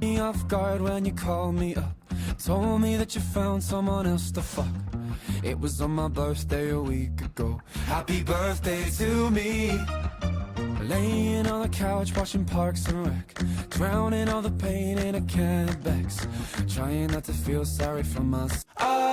Me off guard when you called me up, told me that you found someone else to fuck. It was on my birthday a week ago. Happy birthday to me. Laying on the couch watching Parks and Rec, drowning all the pain in a can of Becks, trying not to feel sorry for myself.